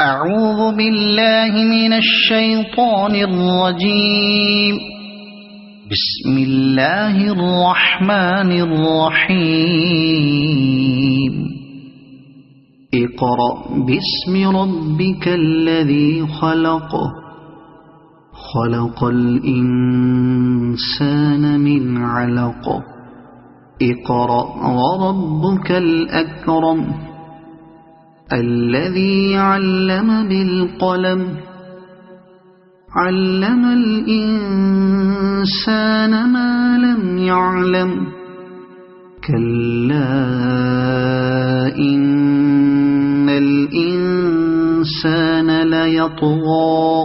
أعوذ بالله من الشيطان الرجيم. بسم الله الرحمن الرحيم. اقرأ باسم ربك الذي خلق. خلق الإنسان من علق. اقرأ وربك الأكرم الذي علم بالقلم. علم الإنسان ما لم يعلم. كلا إن الإنسان ليطغى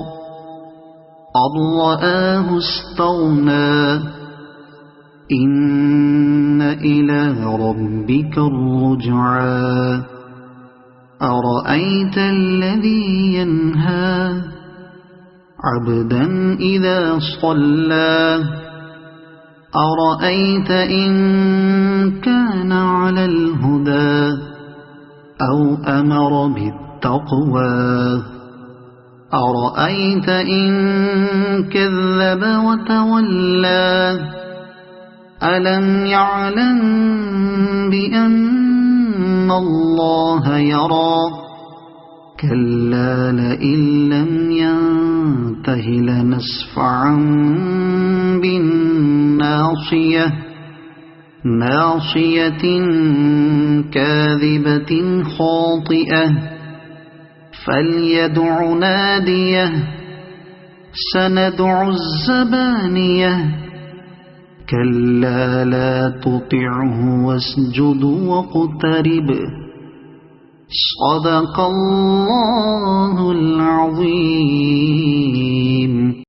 أن رآه استغنى. إن إلى ربك الرجعى. أرأيت الذي ينهى عبدا إذا صلى. أرأيت إن كان على الهدى أو أمر بالتقوى. أرأيت إن كذب وتولى. ألم يعلم بأن الله يرى. كلا لئن لم ينته لنسفعا بالناصية. ناصية كاذبة خاطئة. فليدع ناديه. سندع الزبانية. كلا لا تطعه واسجد واقترب. صدق الله العظيم.